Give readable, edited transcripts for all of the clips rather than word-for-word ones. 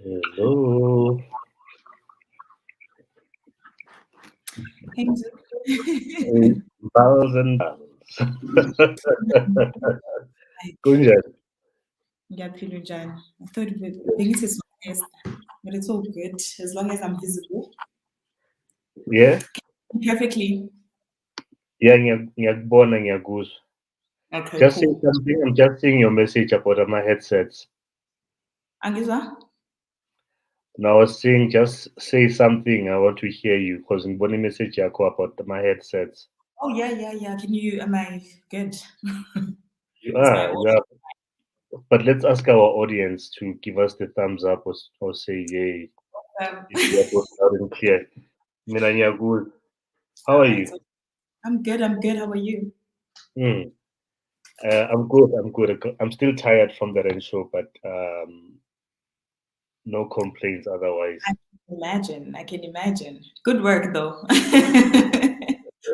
Hello. Hey, Bells and bells. Kunjani? Ngiyaphila njani? I thought bengithi yes, but it's all good as long as I'm visible. Yeah? Perfectly. Yeah, ngiyakubona ngiyakuzwa. Okay, Just say cool. something. I'm just seeing your message about my headsets. Angizwa? Now I was saying just say something. I want to hear you because ngibona message yakho about my headsets. Oh yeah. Am I good? You Is my are, audio? you are. But let's ask our audience to give us the thumbs up or say yay if we are both loud and clear. Mina ngiyakuzwa. How All are right. you? I'm good. I'm good. How are you? Hmm. I'm good. I'm good. I'm still tired from the rain show, but no complaints otherwise. I can imagine. I can imagine. Good work though.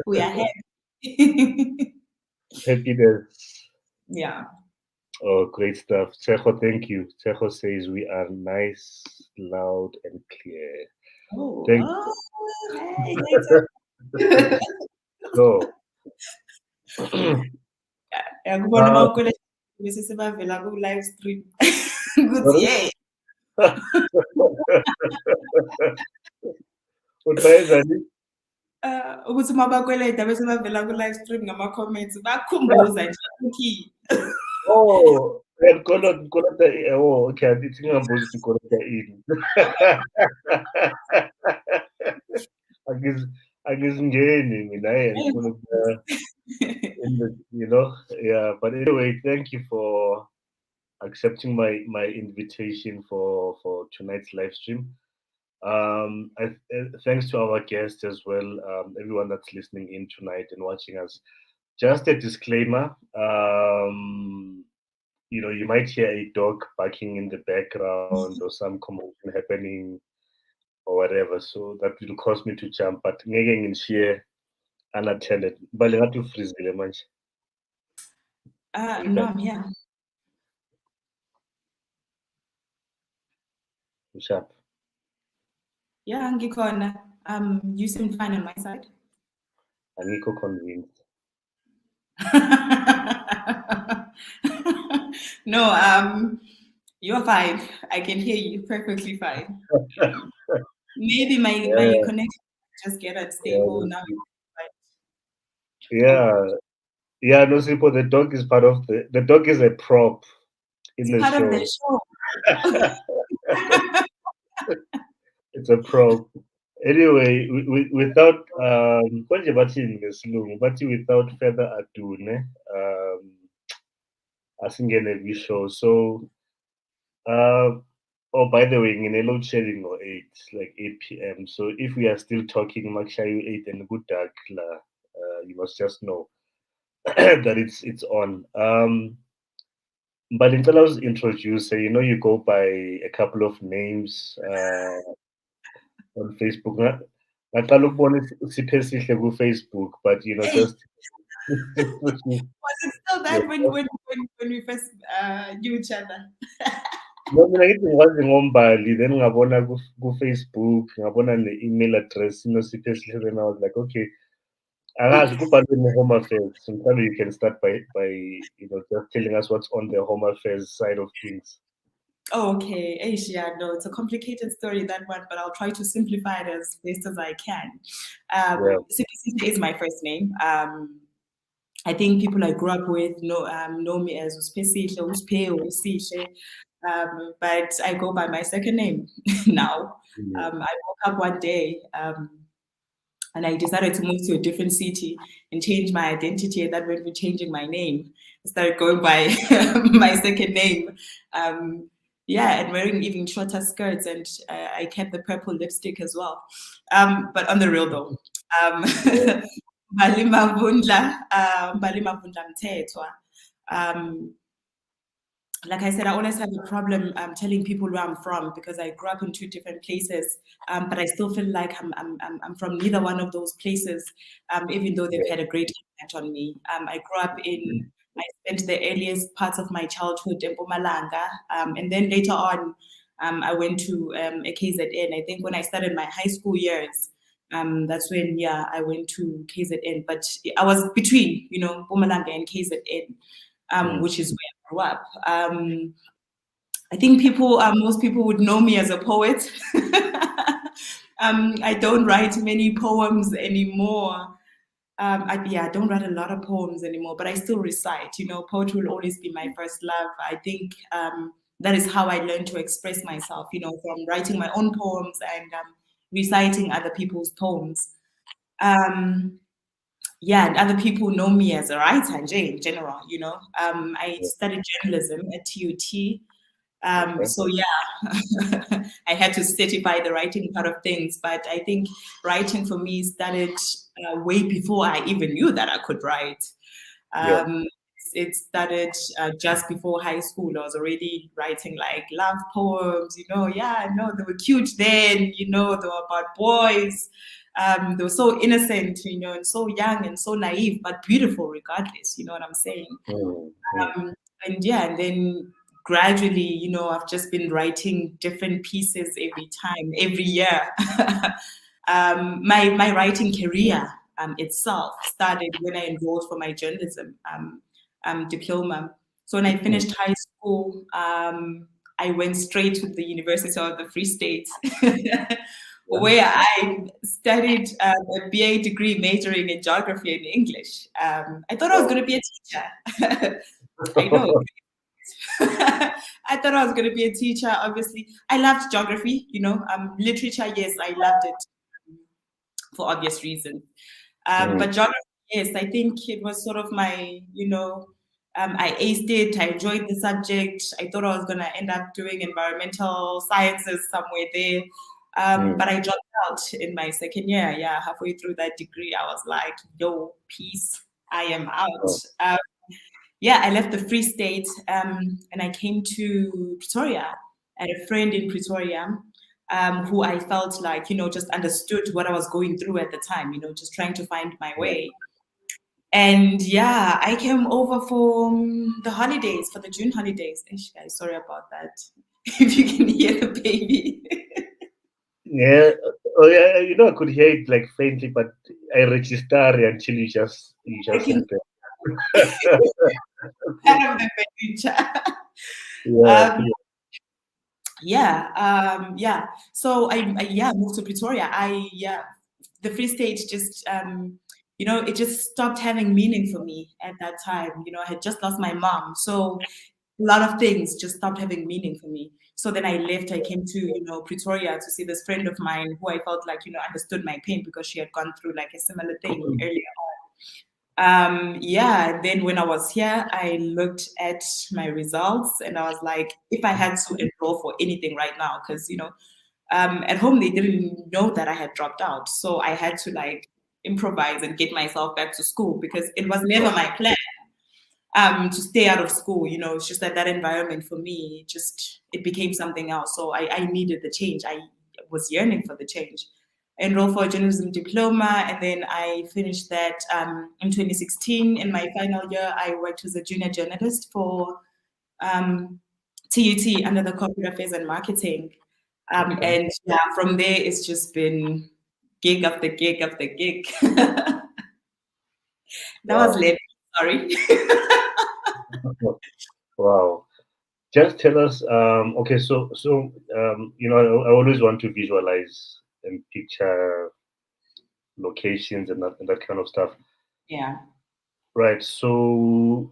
We are happy. Happiness. Yeah. Oh, great stuff. Chejo, thank you. Chejo says we are nice, loud, and clear. Oh, Thank oh, hey, you. So, yakubona uh, uma ukweleta bese sebavela ku-live stream ukuthi sorry? yeah Utayezani? ukuthi uma bakweleta bese bavela ku-live stream ngama-comments bakukhumbuza nje ukuthi Oh, and kolota, oh, okay. I think I'm supposed to kolota in. Angiz- Angizingeni mina ngifuna ukuya in the, yeah. But anyway, thank you for accepting my invitation for tonight's live stream. Thanks to our guests as well, everyone that's listening in tonight and watching us. Just a disclaimer. You might hear a dog barking in the background or some commotion happening or whatever. So that will cause me to jump. But ngeke ngishiye unattended. Bale ngathi ufrizile manje. no, I'm here. Sharp. Yeah, ngikhona. You seem fine on my side. Angikho convinced. No, you're fine. I can hear you perfectly fine. Maybe my Yeah, connection just get yeah, unstable now. But yeah, yeah. No, Sipo, the dog is part of the dog is a prop in it's the part of the show. show. It's a prop. Anyway, without konje bathini ngesilungu bathi without further ado, ne, asingene kwi-show. So, uh, oh, by the way, ngine-load shedding ngo-8, like 8 p.m. So if we are still talking makushaye 8 and good dark la, you must just know that it's on. But ngicela introduce, you go by a couple of names on Facebook. Ngaqala ukubona siphe sihle ku-Facebook, but Hey, just was it still that when we first knew each other? no, mina ngithi ngikwazi ngombali, then ngabona ku-Facebook, ngabona ne-email address, siphe sihle, then I was like, okay, angazi kubhalwe ne-Home Affairs. So mhlawumbe you can start by just telling us what's on the Home Affairs side of things. Oh, okay. Asia, no, it's a complicated story, that one, but I'll try to simplify it as best as I can. Yeah. Sipisihle is my first name. I think people I grew up with know me as Uspesihle, Uspe, Usihle. But I go by my second name now. I woke up one day and I decided to move to a different city and change my identity. And that went with changing my name. I started going by my second name. And wearing even shorter skirts, and I kept the purple lipstick as well. But on the real though, Mbali Mavundla, Mbali Mavundla Mthethwa. Like I said, I always have a problem telling people where I'm from because I grew up in two different places, but I still feel like I'm from neither one of those places, even though they've had a great impact on me. I spent the earliest parts of my childhood in Mpumalanga, and then later on, I went to a KZN. I think when I started my high school years, that's when, I went to KZN. But I was between, Mpumalanga and KZN, which is where I grew up. I think most people would know me as a poet. I don't write many poems anymore. I don't write a lot of poems anymore, but I still recite. Poetry will always be my first love. I think that is how I learned to express myself, from writing my own poems and reciting other people's poems. And other people know me as a writer in general, I studied journalism at TUT. So I had to certify the writing part of things, but I think writing for me started way before I even knew that I could write. It started just before high school. I was already writing like love poems, they were cute then, they were about boys. They were so innocent, and so young and so naive, but beautiful regardless, you know what I'm saying? And then gradually, I've just been writing different pieces every year. My writing career itself started when I enrolled for my journalism diploma. So when I finished high school, I went straight to the University of the Free State, where I studied a BA degree majoring in geography and English. I thought I was going to be a teacher. I know. I thought I was going to be a teacher. Obviously, I loved geography. Literature, yes, I loved it for obvious reasons. But geography, yes, I think it was sort of my, I aced it. I enjoyed the subject. I thought I was going to end up doing environmental sciences somewhere there. But I dropped out in my second year. Halfway through that degree, I was like, yo, peace, I am out. I left the Free State and I came to Pretoria. I had a friend in Pretoria who I felt like, just understood what I was going through at the time, just trying to find my way. And I came over for the holidays, for the June holidays. Guys, sorry about that. If you can hear the baby. I could hear it like faintly, but I register until you just said that. Kind of the future. So I moved to Pretoria. The Free State just it just stopped having meaning for me at that time. I had just lost my mom, so a lot of things just stopped having meaning for me. So then I left. I came to Pretoria to see this friend of mine who I felt like understood my pain because she had gone through like a similar thing earlier on. Then when I was here, I looked at my results and I was like, if I had to enroll for anything right now, because at home they didn't know that I had dropped out, so I had to like improvise and get myself back to school because it was never my plan to stay out of school. It's just that environment for me, it became something else. So I needed the change. I was yearning for the change. I enrolled for a journalism diploma, and then I finished that in 2016. In my final year, I worked as a junior journalist for TUT under the Corporate Affairs and Marketing. And from there, it's just been gig after gig after gig. That was late. Sorry. Wow. Just tell us, okay, so I always want to visualize and picture locations and that kind of stuff. Yeah. Right. So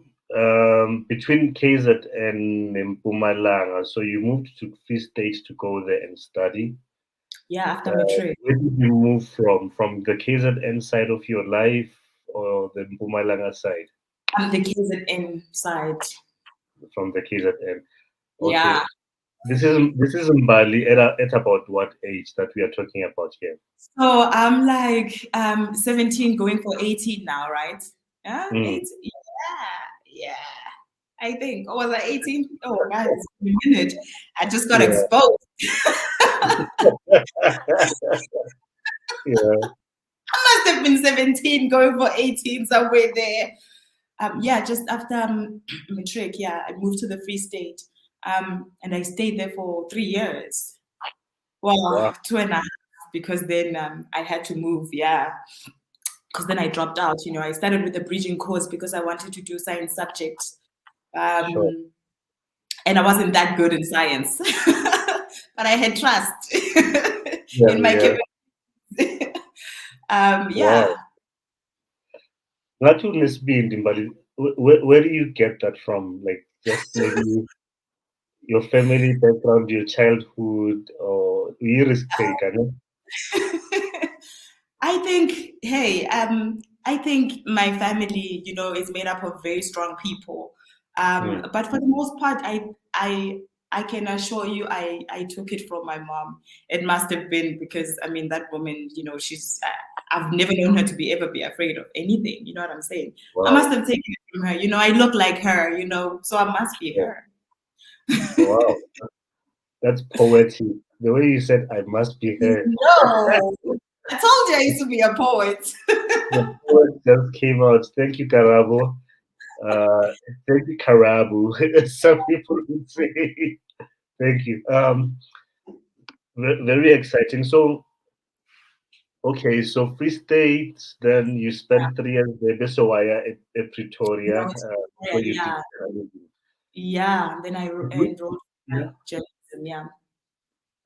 between KZN and Mpumalanga, so you moved to Free State to go there and study. Yeah, after matric. Where did you move from? From the KZN side of your life or the Mpumalanga side? The KZN side. From the KZN. Okay. Yeah. This is Mbali at about what age that we are talking about here? So I'm like 17 going for 18 now, right? Yeah, 18. Yeah. I think. Or was I 18? Oh, guys, it's been a minute. I just got exposed. I must have been 17 going for 18 somewhere there. Just after matric, I moved to the Free State. And I stayed there for 3 years. Well, Wow. 2.5, because then I had to move, because then I dropped out. I started with a bridging course because I wanted to do science subjects. Sure. And I wasn't that good in science, but I had trust Yeah, in my yeah. capabilities. Wow. Yeah. That wouldn't be Mbali. Where do you get that from? Like, just maybe your family background, your childhood, or you risk taker, no? I think, hey, I think my family, is made up of very strong people. Hmm. But for the most part, I can assure you, I took it from my mom. It must have been because, I mean, that woman, I've never known her to ever be afraid of anything. You know what I'm saying? I must Wow. have taken it from her. I look like her, so I must be Sure. her. Wow. That's poetic. The way you said, I must be her. No, I told you I used to be a poet. The poet just came out. Thank you, Karabo. Uh, Thank you, Karabu. Some people would say. Thank you. Very exciting. So, okay, so Free State, then you spent 3 years there, Besowaya at Pretoria, Yeah, where you did yeah. journalism. Yeah, then I enrolled Yeah. in journalism. Yeah.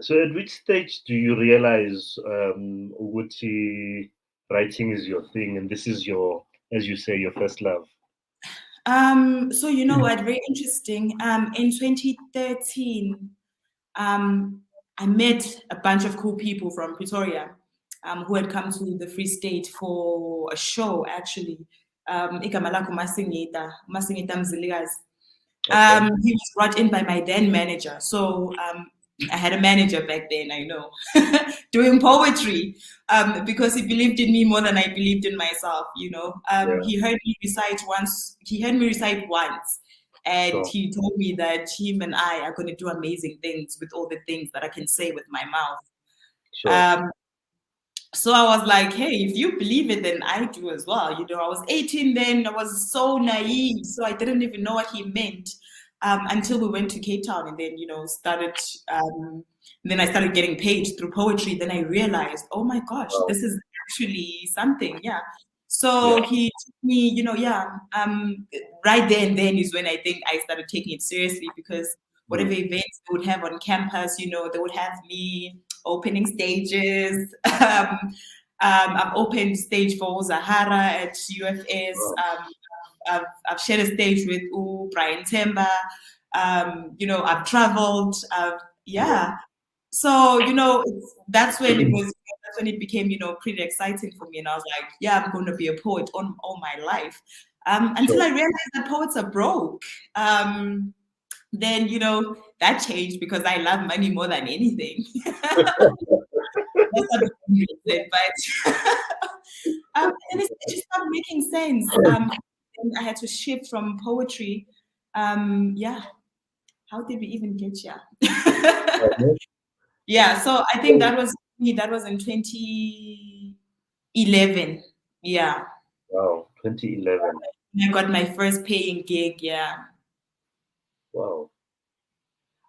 So, at which stage do you realize Uguti writing is your thing and this is your, as you say, your first love? So you know what? Very interesting. In 2013, I met a bunch of cool people from Pretoria, who had come to the Free State for a show. Actually, igama lakho Masingita Mzilikazi. Okay. He was brought in by my then manager. So I had a manager back then, I know, doing poetry, because he believed in me more than I believed in myself. Yeah, He heard me recite once. He heard me recite once, and sure, he told me that him and I are going to do amazing things with all the things that I can say with my mouth. sure. Um, so I was like, hey, if you believe it, then I do as well. I was 18 then. I was so naive. So I didn't even know what he meant, until we went to Cape Town and then, started. Then I started getting paid through poetry. Then I realized, oh my gosh, Wow. this is actually something. Yeah. Yeah, So he took me, right there and then is when I think I started taking it seriously, because whatever mm, events they would have on campus, they would have me opening stages. I've opened stage for Zahara at UFS. wow, I've shared a stage with Brian Temba. I've traveled. yeah, Yeah. So that's when it was. That's when it became pretty exciting for me, and I was like, yeah, I'm going to be a poet all my life. Until sure. I realized that poets are broke. Then that changed because I love money more than anything. That's not the only reason, but and it just started making sense. And I had to shift from poetry. Yeah, how did we even get here? Mhm. Yeah, so I think that was me. That was in 2011. Yeah, Wow, 2011. I got my first paying gig. Yeah. Wow.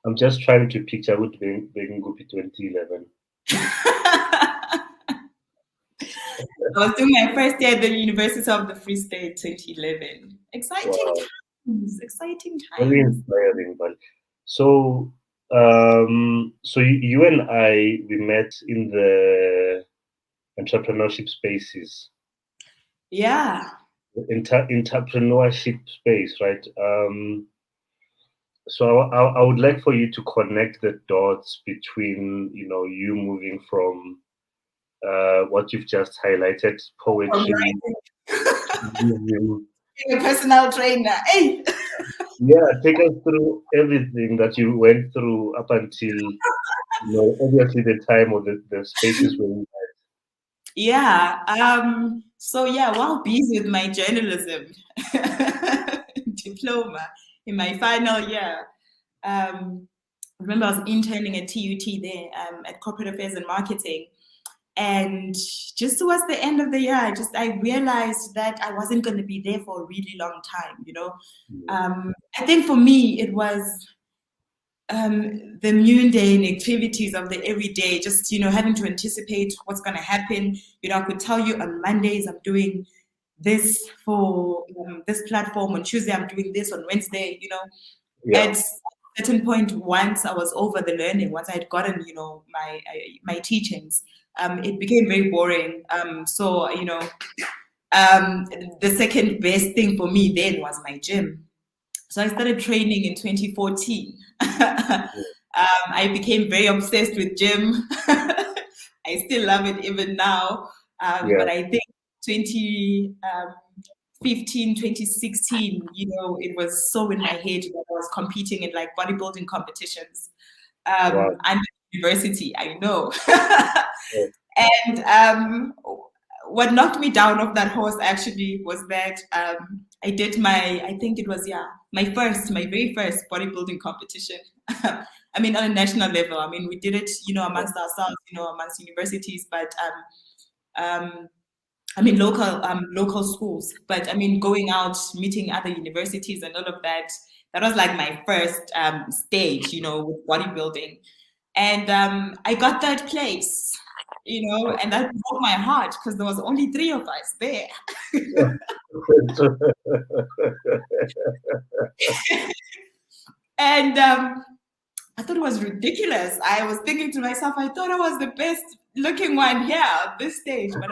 I'm just trying to picture what being Guppy 2011. I was doing my first year at the University of the Free State, 2011. Exciting Wow, times, exciting very times. inspiring. But so, so you and I we met in the entrepreneurship spaces, Yeah. entrepreneurship space, right? So I would like for you to connect the dots between you moving from what you've just highlighted, From poetry, music. being a personal trainer. Hey. Yeah, take us through everything that you went through up until obviously the time or the spaces where you Yeah. So yeah, while busy with my journalism diploma in my final year, I remember I was interning at TUT there, at corporate affairs and marketing. And just towards the end of the year, I realized that I wasn't going to be there for a really long time. had. I think for me it was the mundane activities of the everyday, just, having to anticipate what's going to happen. I could tell you on Mondays, I'm doing this for this platform. On Tuesday, I'm doing this. On Wednesday, at a certain point, once I was over the learning, once I had gotten, my teachings, it became very boring. So, the second best thing for me then was my gym. So I started training in 2014. I became very obsessed with gym. I still love it even now. But I think 2015, 2016, it was so in my head that I was competing in like bodybuilding competitions. And university, I know. And what knocked me down off that horse actually was that I did my very first bodybuilding competition. I mean, on a national level. I mean, we did it, amongst ourselves, amongst universities, but I mean, local schools. But I mean, going out, meeting other universities and all of that, that was like my first stage, with bodybuilding. And I got third place. And that broke my heart because there was only 3 of us there. And I thought it was ridiculous. I was thinking to myself, I thought I was the best looking one here at this stage, but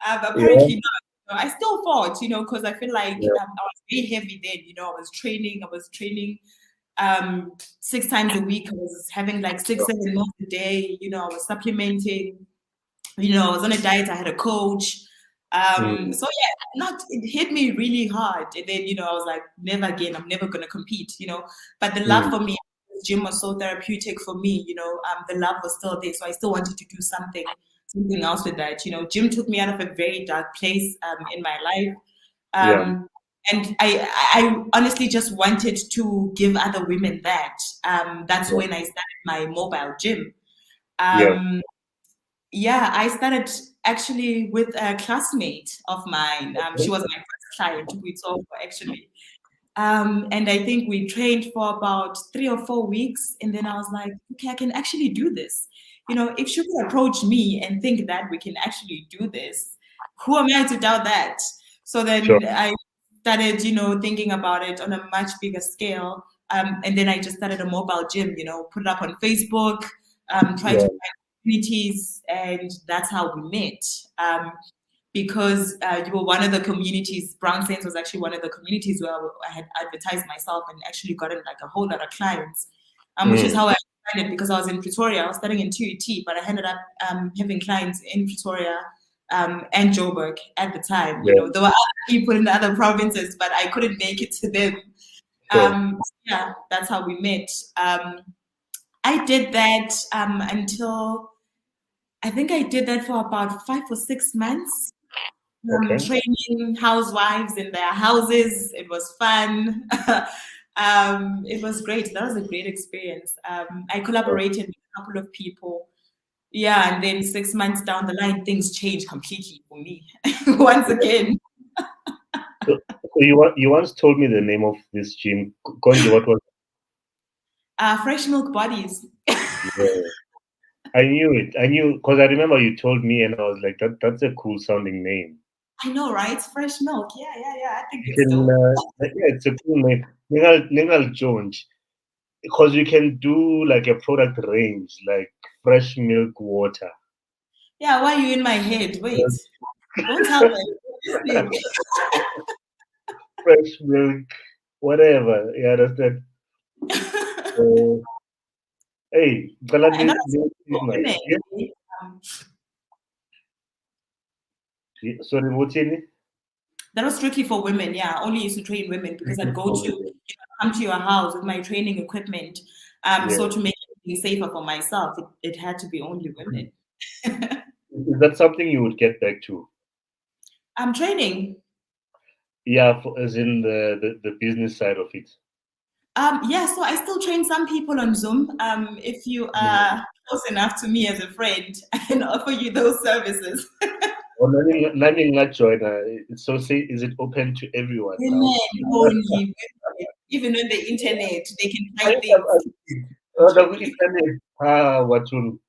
apparently not. I still fought, because I feel like I was very heavy then. I was training 6 times a week. I was having like 6-7 meals a day. I was supplementing. I was on a diet. I had a coach. So it hit me really hard. And then, I was like, never again. I'm never going to compete, But the love for me, gym was so therapeutic for me, the love was still there. So I still wanted to do something else with that. Gym took me out of a very dark place in my life. And I honestly just wanted to give other women that. That's when I started my mobile gym. I started actually with a classmate of mine. She was my first client, we talked actually. And I think we trained for about 3 or 4 weeks. And then I was like, okay, I can actually do this. If she could approach me and think that we can actually do this, who am I to doubt that? So then I started, thinking about it on a much bigger scale. And then I just started a mobile gym, put it up on Facebook, try to find communities, and that's how we met. Because you were one of the communities, BrownSense was actually one of the communities where I had advertised myself and actually gotten like a whole lot of clients, which is how I started, because I was in Pretoria. I was studying in TUT, but I ended up having clients in Pretoria and Joburg at the time. There were other people in the other provinces, but I couldn't make it to them. That's how we met. I did that until, I think I did that for about 5 or 6 months. Training housewives in their houses. It was fun. It was great. That was a great experience. I collaborated with a couple of people. And then 6 months down the line, things changed completely for me once again. So you once told me the name of this gym. Konji, what was it? Fresh Milk Bodies. I knew it. I knew, because I remember you told me, and I was like, that's a cool sounding name. I know, right? Fresh milk. Yeah. I think it's dope. It's a cool name. Ningal Jones. Because you can do like a product range, like fresh milk water. Yeah, why are you in my head? Wait. Don't tell me. Fresh milk, whatever. You understand? Hey, sorry, what's in it? That was strictly for women. I only used to train women because I'd go to come to your house with my training equipment. So to make it safer for myself, it had to be only women. Is that something you would get back to? Training. Yeah, as in the business side of it. So I still train some people on Zoom. If you are close enough to me as a friend, I can offer you those services. Or nothing not join. So say, is it open to everyone now? Women only. Even on the internet, they can I find think things. the internet. What will?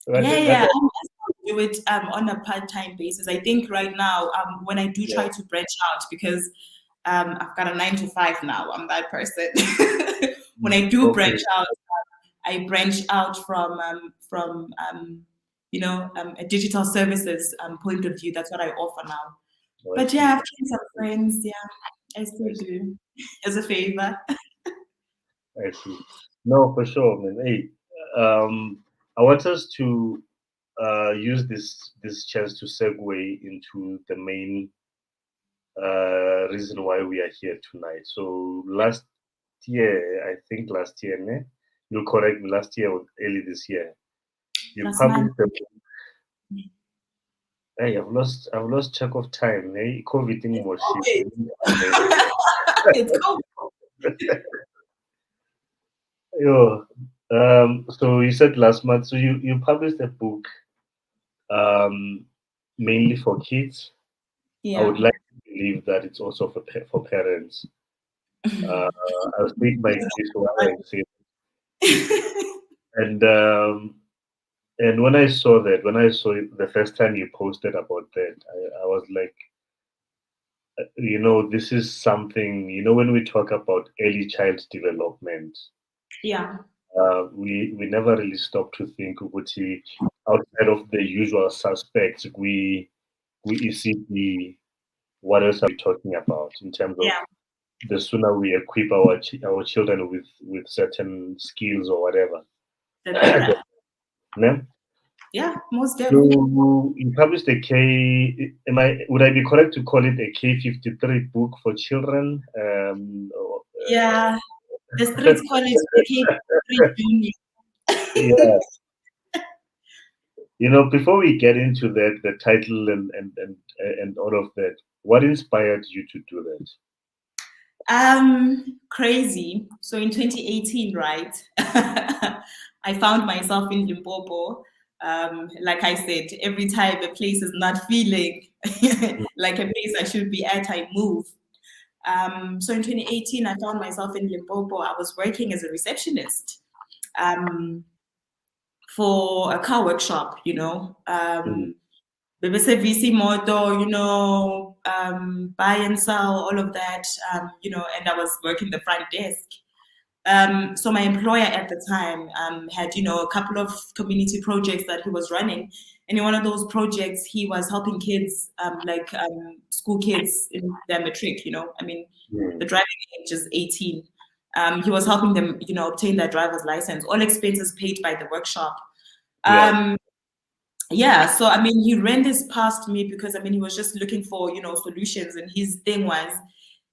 Yeah. I still do it on a part-time basis. I think right now, when I do try to branch out, because I've got a 9 to 5 now. I'm that person. When I do branch out, I branch out from a digital services point of view. That's what I offer now. But yeah, I've trained some friends. Yeah, I still do as a favor. I see. No, for sure, man. Hey, I want us to use this chance to segue into the main reason why we are here tonight. So last year, I think last year, ne? You'll correct me. Last year or early this year, you Last month. published a book. Hey, I've lost track of time. Hey, COVID thing was shit. It's COVID. Yo, so you said last month. So you published a book, mainly for kids. I would Yeah. like to believe that it's also for parents. I'll speak my case while I say it. And when I saw it the first time you posted about that, I was like, this is something. When we talk about early child development, Yeah. we never really stop to think, Uguti, outside of the usual suspects, we see what else are we talking about in terms of Yeah. the sooner we equip our children with certain skills or whatever. The better. Yeah? Yeah, most definitely. So you published a would I be correct to call it a K53 book for children? Yeah. The streets call it the K3 Junior. Yeah. Before we get into that, the title and all of that, what inspired you to do that? Crazy. So in 2018, right? I found myself in Limpopo. Like I said, every time a place is not feeling like a place I should be at, I move. So in 2018, I found myself in Limpopo. I was working as a receptionist for a car workshop, Mm. VC moto, buy and sell, all of that, and I was working the front desk. So my employer at the time had, a couple of community projects that he was running. And in one of those projects, he was helping kids, school kids in their matric, the driving age is 18. He was helping them, obtain their driver's license, all expenses paid by the workshop. So he ran this past me because he was just looking for solutions, and his thing was,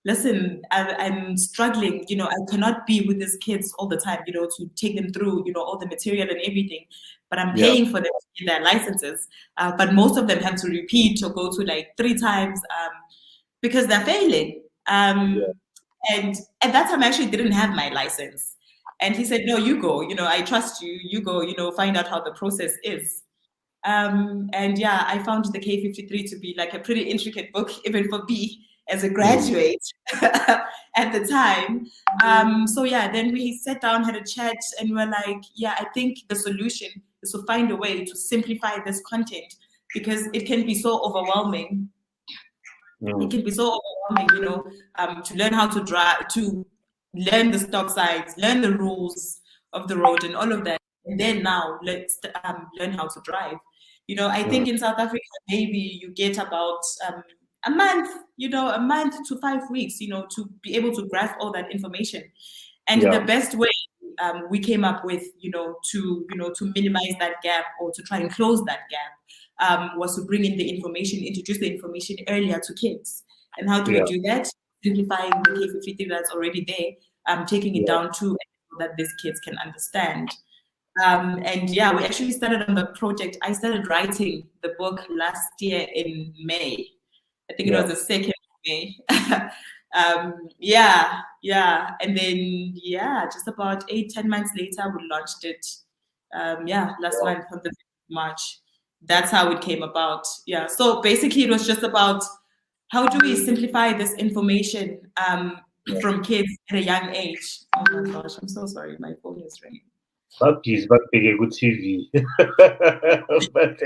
listen, I'm struggling, I cannot be with these kids all the time, to take them through all the material and everything, but I'm paying for them to get their licenses, but most of them have to repeat or go to like 3 times because they're failing. And at that time I actually didn't have my license, and he said, no, you go, I trust you, you go, find out how the process is. I found the K53 to be like a pretty intricate book, even for me as a graduate at the time. Then we sat down, had a chat, and we were like, I think the solution is to find a way to simplify this content, because it can be so overwhelming. It can be so overwhelming, to learn how to drive, to learn the stop signs, learn the rules of the road and all of that. And then now let's learn how to drive. I think in South Africa, maybe you get about a month, a month to 5 weeks, to be able to grasp all that information. And the best way we came up with, to minimize that gap or to try and close that gap was to bring in the information, introduce the information earlier to kids. And how do we do that? Simplifying the K53 that's already there, taking it down to that these kids can understand. We actually started on the project. I started writing the book last year in May. I think it was the 2nd of May. And then just about 8-10 months later, we launched it. last month on the 5th of March. That's how it came about. Yeah. So basically, it was just about how do we simplify this information from kids at a young age. Oh my gosh, I'm so sorry. My phone is ringing. Baptist, bakubheke ku-TV. But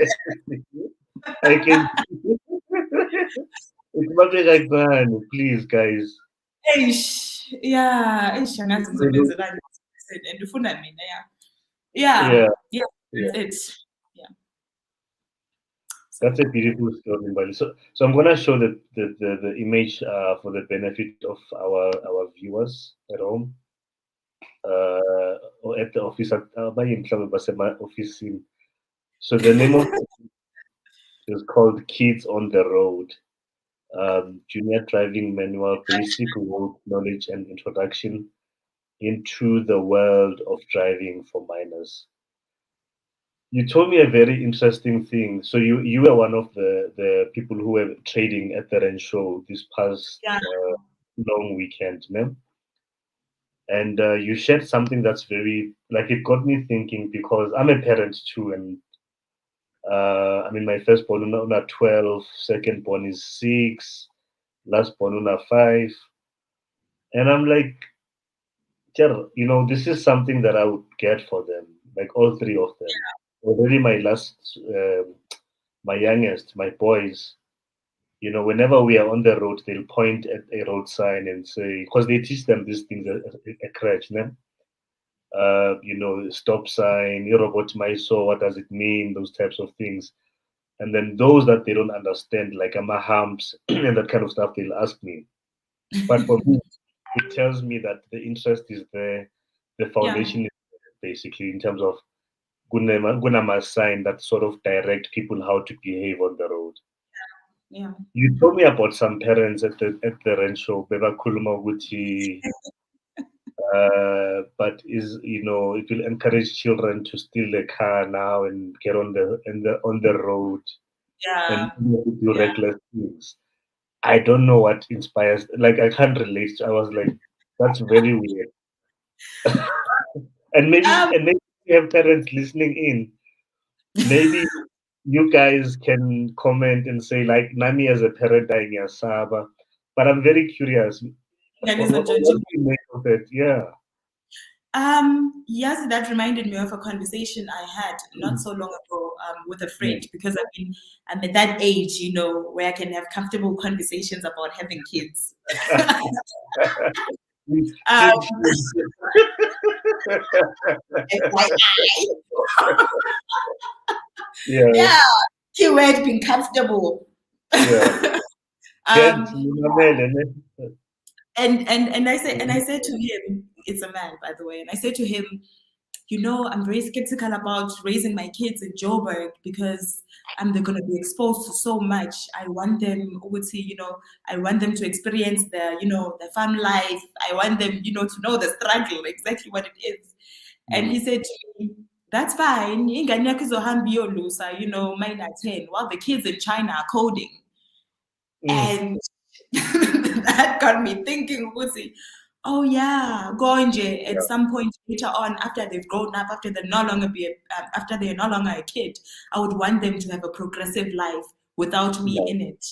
I can. It's bakubheka kancane, please, guys. Eish, yeah, eish, angazi ngizobenzela and ufuna mina, Yeah. that's it. Yeah. That's a beautiful story, Mbali. So I'm gonna show the image for the benefit of our viewers at home, or at the office at office. So the name of it is called Kids on the Road. Junior Driving Manual, Basic Road Knowledge and Introduction into the World of Driving for Minors. You told me a very interesting thing. So you were one of the people who were trading at the Ren show this past long weekend, no? And you shared something that's very, like, it got me thinking, because I'm a parent too, and I mean, my first born una 12, second born is 6, last born una 5, and I'm like, this is something that I would get for them, like all 3 of them. Already my youngest, my boys, whenever we are on the road, they'll point at a road sign and say, because they teach them these things at crèche, né? Stop sign, robot maiso, what does it mean, those types of things. And then those that they don't understand, like humps and that kind of stuff, they'll ask me. But for me, it tells me that the interest is there, the foundation is there, basically, in terms of Gunama sign that sort of direct people how to behave on the road. Yeah. You told me about some parents at the Ren show, Beba Kuluma Guti, but it will encourage children to steal the car now and get on the road and do reckless things. I don't know what inspires. Like, I can't relate. I was like, that's very weird. and maybe we have parents listening in. Maybe you guys can comment and say, like, Nami as a parent, Saba. But I'm very curious. What do you make of it? Yeah. Yes, that reminded me of a conversation I had not so long ago with a friend, because I'm at that age, where I can have comfortable conversations about having kids. Yeah, keyword being comfortable. Yeah. And I said to him, it's a man, by the way, and I said to him, I'm very skeptical about raising my kids in Joburg, because they're going to be exposed to so much. I want them, I want them to experience the fun life. I want them, to know the struggle, exactly what it is. And he said to me, that's fine. Mine are 10, while the kids in China are coding. And that got me thinking, oh yeah, Gonje, at some point later on, after they've grown up, after they're no longer a kid, I would want them to have a progressive life without me in it.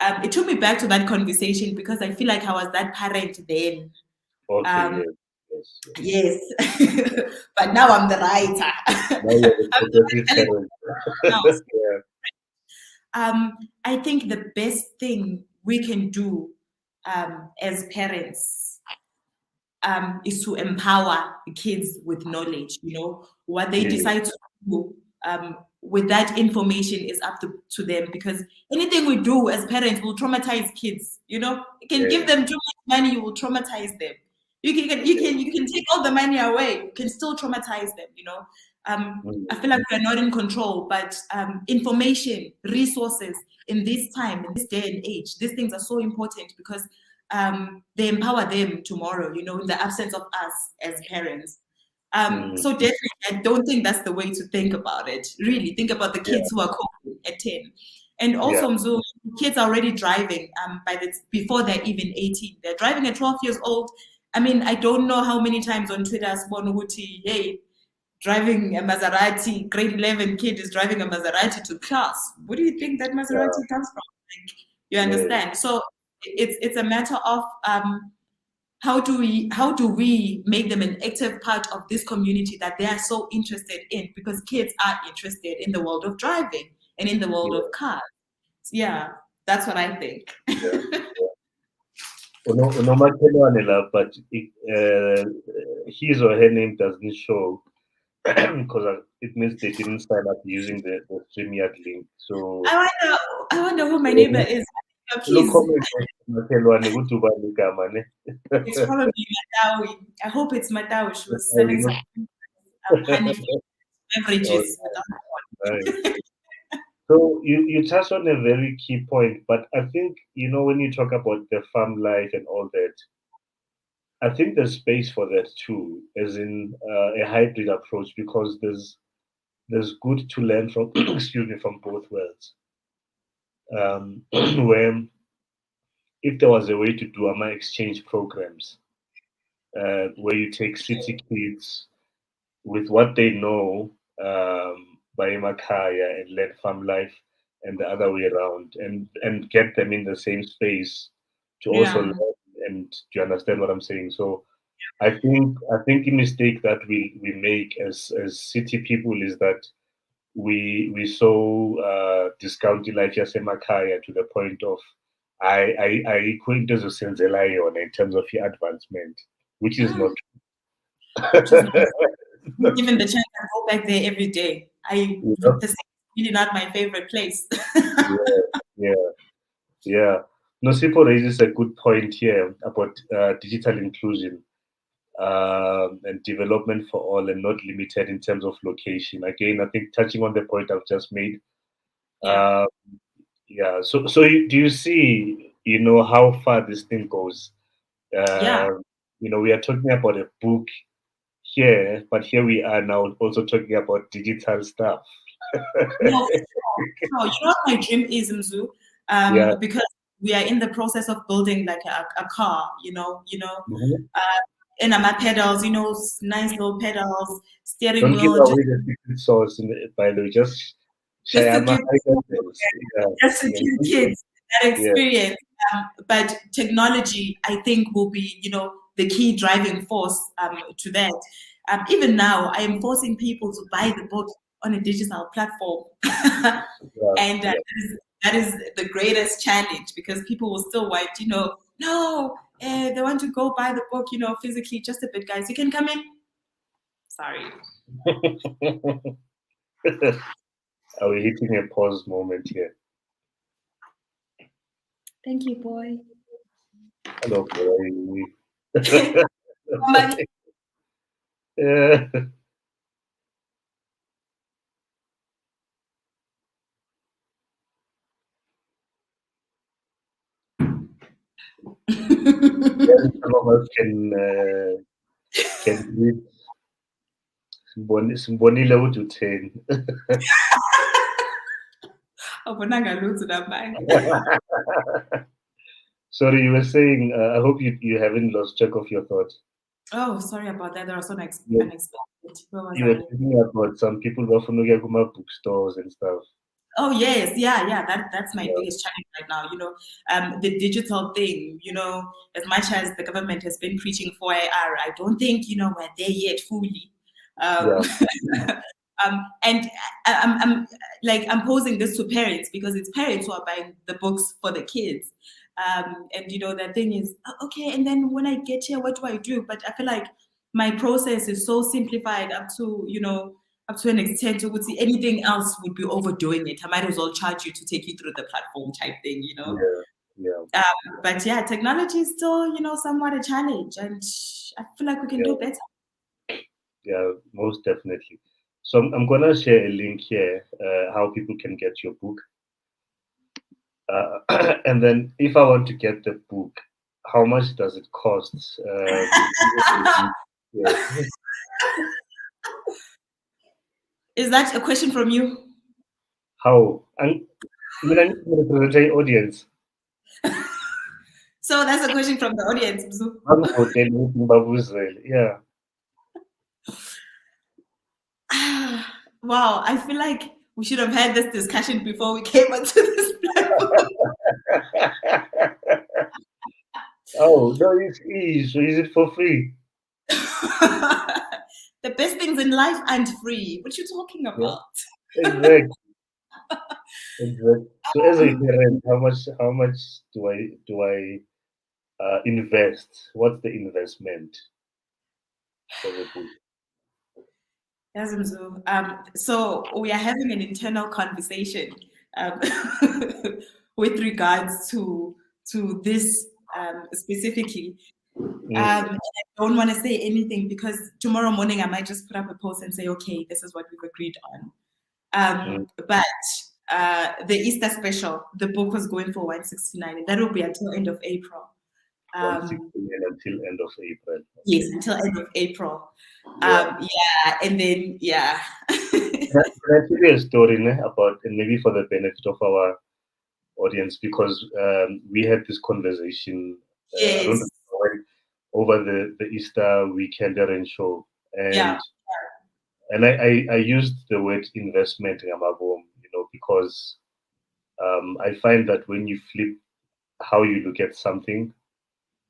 It took me back to that conversation, because I feel like I was that parent then. Okay, yes. But now I'm the writer. I think the best thing we can do as parents is to empower the kids with knowledge. What they decide to do with that information is up to them, because anything we do as parents will traumatize kids. You can give them too much money, you will traumatize them. You can take all the money away, you can still traumatize them. I feel like we're not in control, but information, resources in this time, in this day and age, these things are so important, because they empower them tomorrow, in the absence of us as parents. So definitely, I don't think that's the way to think about it. Really, think about the kids who are coping at 10. And also, Mzu, kids are already driving before they're even 18. They're driving at 12 years old. I mean, I don't know how many times on Twitter, hey, driving a Maserati, grade 11 kid is driving a Maserati to class. Where do you think that Maserati comes from? Like, you understand? So it's a matter of how do we make them an active part of this community that they are so interested in, because kids are interested in the world of driving and in the world of cars. Yeah, that's what I think. Unomakhelwane la, but his or her name doesn't show because it means they didn't sign up using the StreamYard link. So I wonder who my neighbor is. Please. It's probably Matawi. I hope it's Matawi. She was selling some honey beverages. So you touched on a very key point, but I think, when you talk about the farm life and all that, I think there's space for that too, as in a hybrid approach, because there's good to learn from excuse me, from both worlds. Where if there was a way to do AMA exchange programs, where you take city kids with what they know by Makaya and learn farm life, and the other way around, and get them in the same space to also learn. And do you understand what I'm saying? So I think a mistake that we make as city people is that we so discount life yasemakhaya to the point of ayikho into ezosenzela yona in terms of advancement, which is not given the chance, I go back there every day. The city is really not my favorite place. Yeah. Nosipo raises a good point here about digital inclusion and development for all, and not limited in terms of location. Again, I think touching on the point I've just made. So do you see, how far this thing goes? We are talking about a book here, but here we are now also talking about digital stuff. No, you know what my dream is, Mzu? Because we are in the process of building like a car, and my pedals, nice little pedals, steering Don't wheel. give away the secret sauce, by the way. Just to give kids that experience. But technology, I think, will be, the key driving force to that. Even now, I am forcing people to buy the book on a digital platform, and that is the greatest challenge, because people will still want, no, they want to go buy the book, physically. Just a bit, guys. You can come in. Sorry. Are we hitting a pause moment here? Thank you, boy. Hello, boy. Some of us can read Simbonile uthi utheni. Sorry, you were saying, I hope you haven't lost track of your thoughts. Oh, sorry about that. There are so unexpected. You were thinking about some people who are from bookstores and stuff. Oh yes, yeah. That's my biggest challenge right now. The digital thing. As much as the government has been preaching for IR, I don't think we're there yet fully. And I'm posing this to parents, because it's parents who are buying the books for the kids. And the thing is, okay, and then when I get here, what do I do? But I feel like my process is so simplified up to an extent to see anything else would be overdoing it. I might as well charge you to take you through the platform type thing, But yeah, technology is still, somewhat a challenge, and I feel like we can do better. Yeah, most definitely. So I'm gonna share a link here, how people can get your book. And then if I want to get the book, how much does it cost? Is that a question from you? How? And I need to represent the audience. So that's a question from the audience. Yeah. Wow, I feel like we should have had this discussion before we came onto this platform. Oh, no, it's easy. So is it for free? The best things in life aren't free. What you talking Yeah, about? exactly. Exactly. So as a Um, parent, how much do I invest? What's the investment for the book? yes, Mzu. So we are having an internal conversation um, with regards to this specifically. Mm, I don't want to say anything because tomorrow morning I might just put up a post and say, okay, this is what we've agreed on. mm, But the Easter special, the book was going for 169, and that will be until end of April. Um, 169 until end of April. yes, Okay. until end of April. Yeah. Yeah, and then yeah, Can I tell you a story about, and maybe for the benefit of our audience, because we had this conversation, I don't yes, know when, over the Easter weekend show, yeah, and I used the word investment in Amabom, because I find that when you flip how you look at something,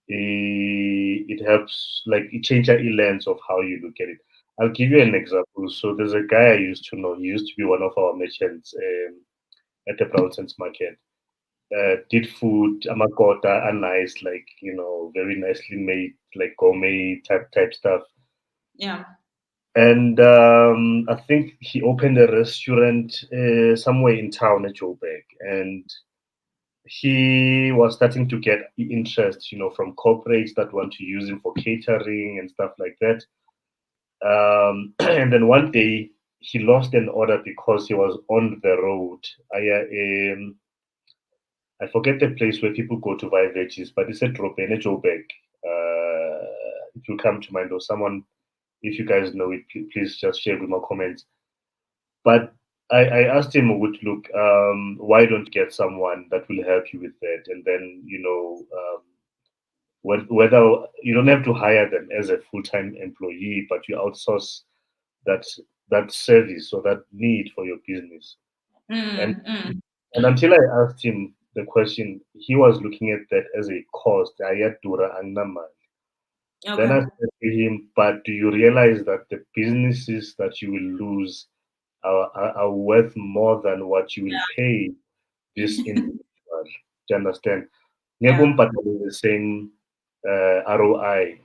it helps, like, it changes the lens of how you look at it. I'll give you an example. So there's a guy I used to know. He used to be one of our merchants at the BrownSense market. Did food, amakota, are nice, like, very nicely made, like gourmet type stuff. yeah, And I think he opened a restaurant somewhere in town at Joburg, and he was starting to get interest, from corporates that want to use him for catering and stuff like that. And then one day he lost an order because he was on the road. I forget the place where people go to buy veggies, but it's a drop in a Joburg. It will come to mind, or someone, if you guys know it, please just share with my comments. But I asked him, would look, why don't you get someone that will help you with that? And then, whether you don't have to hire them as a full-time employee, but you outsource that that service or that need for your business. And mm, mm. and until I asked him the question, he was looking at that as a cost. Ayadura annamal. Then I Okay, said to him, but do you realize that the businesses that you will lose are worth more than what you will pay this individual? Do you understand? yeah, Ngekumpatha the same ROI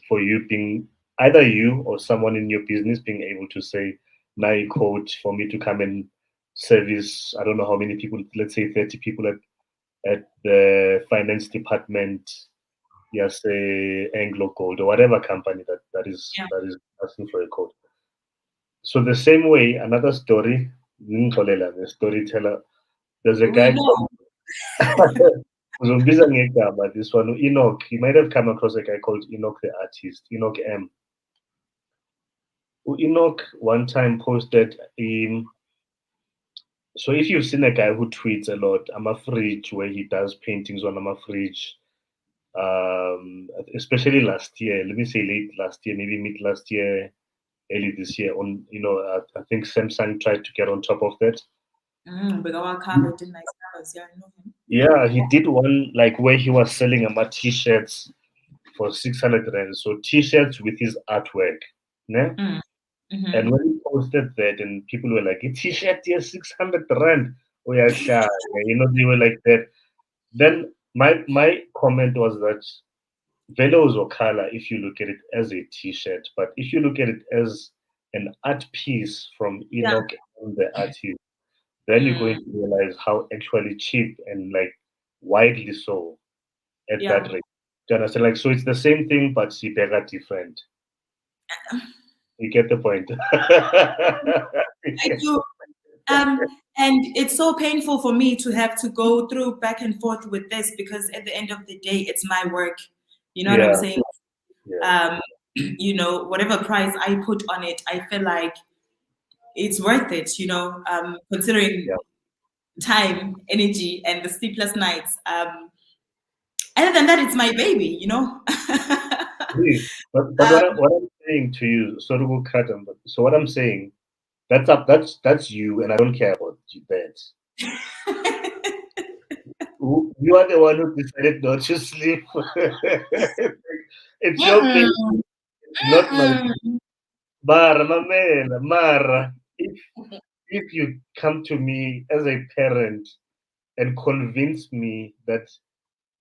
for you being, either you or someone in your business being able to say, now you coach for me to come and service, I don't know how many people, let's say 30 people at the finance department, yes, Anglo Gold or whatever company that is yeah. that is asking for a code. So the same way, another story, the storyteller, there's a We guy know. called Uzombiza ngegama, this one, Enoch. You might have come across a guy called Enoch the artist, Enoch M. Enoch one time posted so if you've seen a guy who tweets a lot, I'm a fridge where he does paintings on I'm a fridge, especially last year, let me say late last year, maybe mid last year, early this year, on, I think Samsung tried to get on top of that. But our cover did nice covers. Yeah, I know him. Yeah, he did one like where he was selling about t-shirts for 600 rand. So t-shirts with his artwork. Yeah? Mm, And mm-hmm. when he posted that, and people were like, a t-shirt here, 600 rand. Oh yeah, sure. Yeah, they were like that. Then my comment was that Velos or color, if you look at it as a t-shirt, but if you look at it as an art piece from Yeah. Enoch and the artist, then you're going Mm, to realize how actually cheap and like widely so at that yeah. rate. Do you understand? Like, so it's the same thing, but see better different. You get the point. I do. And it's so painful for me to have to go through back and forth with this because at the end of the day, it's my work. You know what I'm Yeah, saying? yeah, Um, whatever price I put on it, I feel like it's worth it, considering yeah. time, energy, and the sleepless nights. Other than that, it's my baby. But what I'm saying to you, sorry to cut him, but so what I'm saying, that's you, and I don't care about that. You are the one who decided not to sleep. It's your baby. It's not my. Mara, mamela, Mara. If you come to me as a parent and convince me that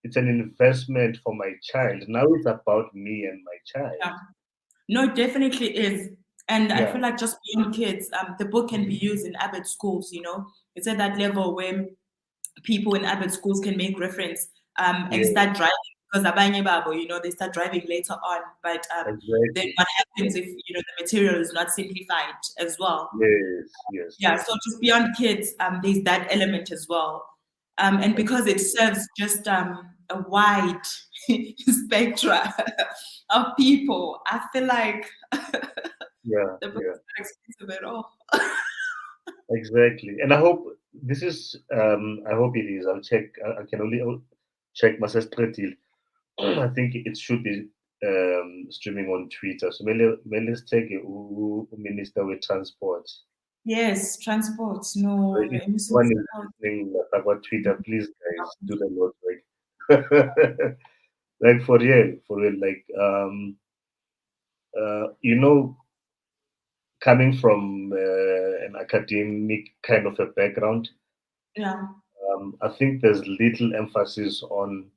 it's an investment for my child, now it's about me and my child. Yeah. No, it definitely is. And I feel like just beyond kids, the book can be used in Abbott schools, It's at that level where people in Abbott schools can make reference and start driving. Because abanye babo, they start driving later on. But then what happens if, the material is not simplified as well? Yes. Yeah, so just beyond kids, there's that element as well. And because it serves just a wide spectrum of people, I feel like the book is not expensive at all. Exactly. And I hope this is, I hope it is. I'll check. I can only check my sister. I think it should be streaming on Twitter. So let's take it. Minister with Transport. Yes, transport. No, If one is listening about Twitter, please guys do the note like like for real, like coming from an academic kind of a background, I think there's little emphasis on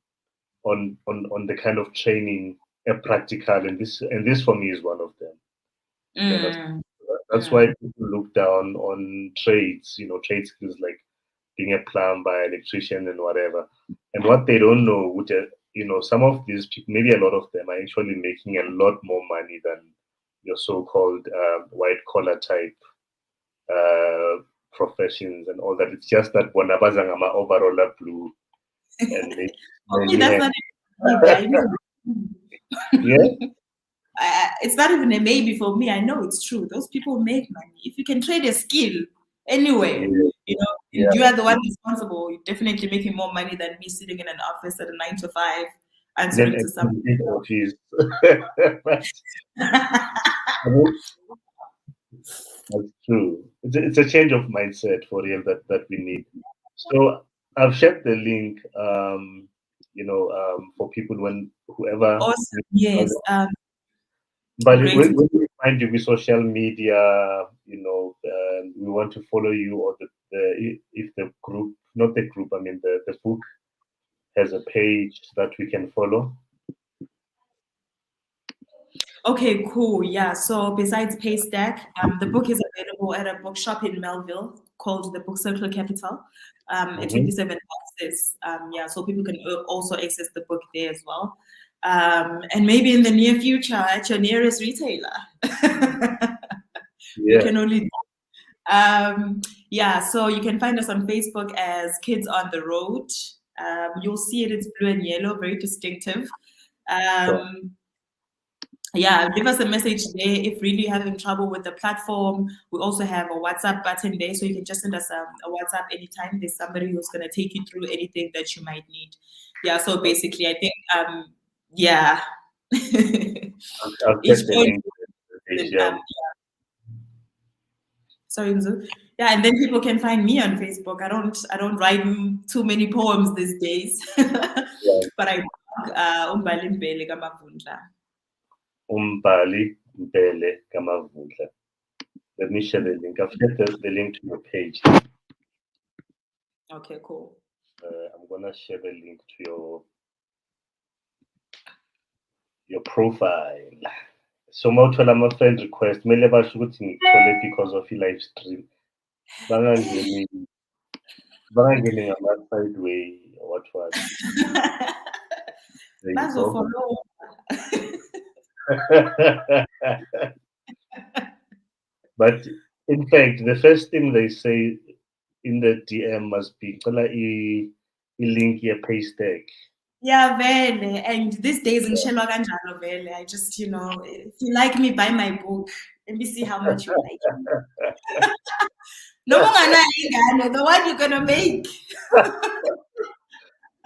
the kind of training, a practical, and this for me is one of them. That's why people look down on trades, trade skills like being a plumber, electrician, and whatever. And what they don't know, which some of these people, maybe a lot of them, are actually making a lot more money than your so-called white collar type professions and all that. It's just that Bonabazangama overall blue and maybe that's not even yeah. It's not even a maybe for me. I know it's true. Those people make money. If you can trade a skill anyway, you are the one responsible. You're definitely making more money than me sitting in an office at a 9 to 5 answering to somebody. That's true. It's a change of mindset for real that we need. So I've shared the link, for people whoever. Awesome. Yes. But when we find you with social media, we want to follow you, or if the group, not the group, I mean the book has a page that we can follow. Okay, cool. Yeah. So besides Paystack, the book is available at a bookshop in Melville called the Book Circle Capital at 27 boxes. So people can also access the book there as well. And maybe in the near future at your nearest retailer. We can only so you can find us on Facebook as Kids on the Road. You'll see it, it's blue and yellow, very distinctive. Leave us a message there if really you're having trouble with the platform. We also have a WhatsApp button there, so you can just send us a WhatsApp anytime there's somebody who's going to take you through anything that you might need. So basically, I think, I'll get the link. Sorry, Mzu. Yeah, and then people can find me on Facebook. I don't write too many poems these days, but I Mbali Mavundla. Mbali Mavundla. Let me share the link. I've shared the link to your page. Okay, cool. I'm gonna share the link to your profile. So mawuthola ama-friend request kumele basho ukuthi ngikuthole because of i-live stream. Bangangeni ngama-side way or what. But in fact, the first thing they say in the DM must be link your Paystack. Yeah, vele. And these days in Shelo kanjalo vele. I just, if you like me, buy my book. Let me see how much you like me. No, the one you're gonna make.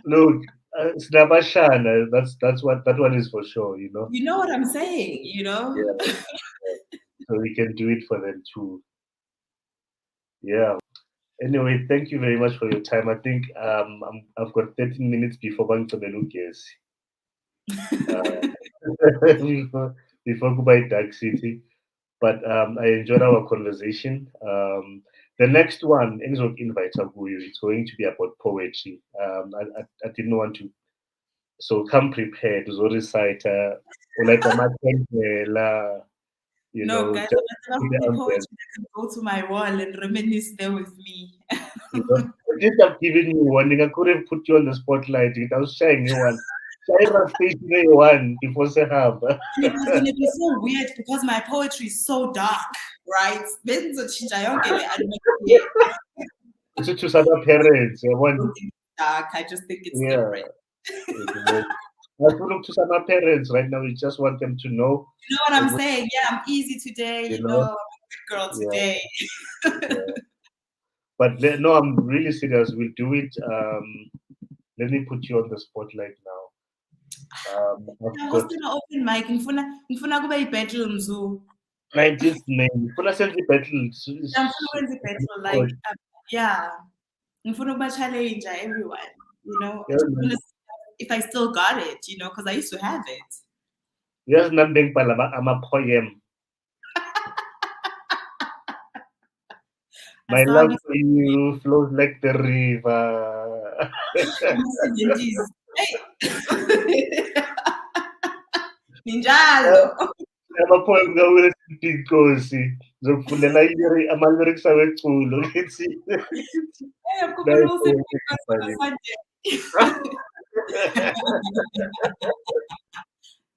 Look, Snabashana, that one is for sure, you know. You know what I'm saying, you know? Yeah, yeah. So we can do it for them too. Yeah. Anyway, thank you very much for your time. I think I've got 13 minutes before Bangladesh. Before goodbye Dark City. But I enjoyed our conversation. The next one, Enzo invite Aguyo, it's going to be about poetry. I didn't want to, so come prepared. Zo recite, or like a matendela, you No, know, guys, just I'm put the not umbrella. poetry that can go to my wall and reminisce there with me. You know, at least I've given you warning. I could have put you on the spotlight. I was sharing you one. Shaira station one before Sahab. And it was going to be so weird because my poetry is so dark, right? To some parents, I want, Dark. I just think it's yeah. different. I look to some parents right now. We just want them to know, You know what I'm saying? Yeah, I'm easy today. you You know, know, I'm a good girl yeah, today. yeah. But no, I'm really serious. We'll do it. Let me put you on the spotlight now. I've got Hosting an open mic. Ngifuna kube yi-battle Mzu. 19th May. Full Assembly Battle. Ngifuna ukwenza i-battle like yeah. Ngifuna ukuba-challenge everyone. You know, I Yeah, just want man. to see if I still got it. You know, because I used to have it. Yes, nothing palaba. I'm a poem. My love Asabi for you flows like the river. ama-70s. Hey. Ninjalo. Ama-poem kawule Inkosi. Ngizokufundela ama-lyrics aweculo. Ngithi Hey, nayi kukhumbula poem uSipho ebhalile. Sunday.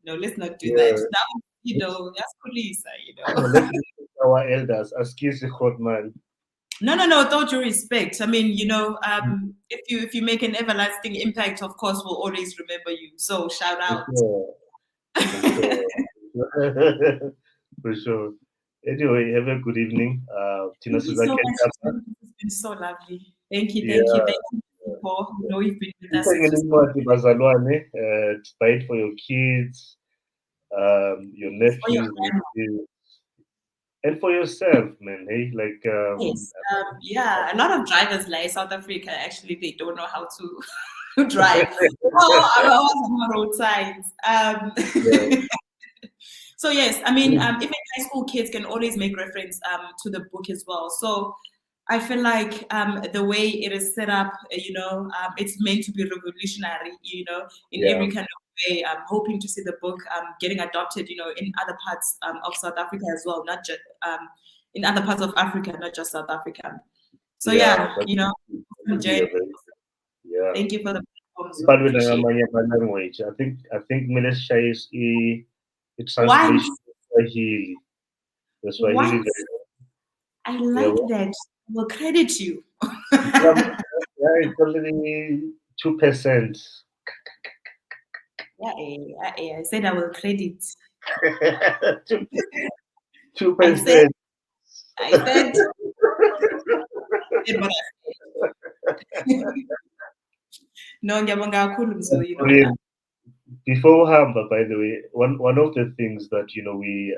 No, let's not do that. Yeah. That was, you know, that's kulisa, you know. Let's respect our elders. Askisi Godman. No, with all due respect. I mean, you know, if you make an everlasting impact, of course, we'll always remember you. So shout For out. sure. For sure. For sure. Anyway, have a good evening. Tina Thank you so Suzaki. much. It's been so lovely. Thank you, Yeah. people. You know, you've been with us. Sithengele It's just incwadi bazalwane, buy it for your kids, your for your nephews, grandma. nieces, and for yourself, man. Hey, like Yes. Yeah, a lot of drivers like South Africa actually they don't know how to drive. Oh, I was on road signs. yeah, So yes, I mean, even high school kids can always make reference to the book as well. So I feel like the way it is set up, you know, it's meant to be revolutionary, you know, in yeah, every kind of way. I'm hoping to see the book getting adopted, you know, in other parts of South Africa as well, not just in other parts of Africa, not just South Africa. So yeah. yeah, That you know, would be a very yeah. thank you for the platform, so But with appreciate ngamanye language, I think Malaysia is a it. Once, translation of Swahili. The Swahili once, version. I Yeah, like that. I will credit you. yeah, it's only 2%. I said I will credit. 2%. I said what I said. No, ngiyabonga kakhulu Mzu, you know. Brilliant. Before Hamba, by the way, one of the things that we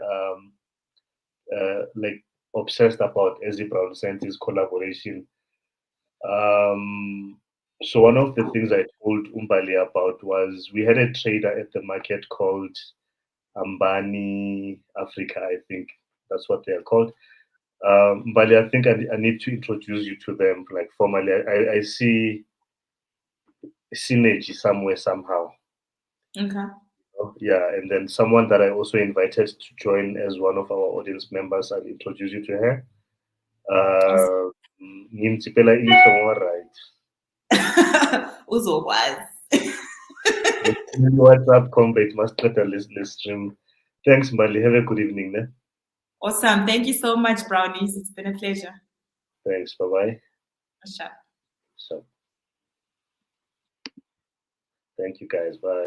like obsessed about as a BrownSense is collaboration. So one of the things I told Mbali about was we had a trader at the market called Mbali Africa, I think that's what they are called. Mbali, I think I need to introduce you to them, like formally. I see synergy somewhere somehow. Okay. Yeah, and then someone that I also invited to join as one of our audience members, I'll introduce you to her. Ngimtsipela ihlo right. Uzokwazi. WhatsApp combat must get a list stream. Thanks, Mbali. Have a good evening. Ne? Awesome. Thank you so much, Brownies. It's been a pleasure. Thanks. Bye bye. Sure. So, thank you guys. Bye.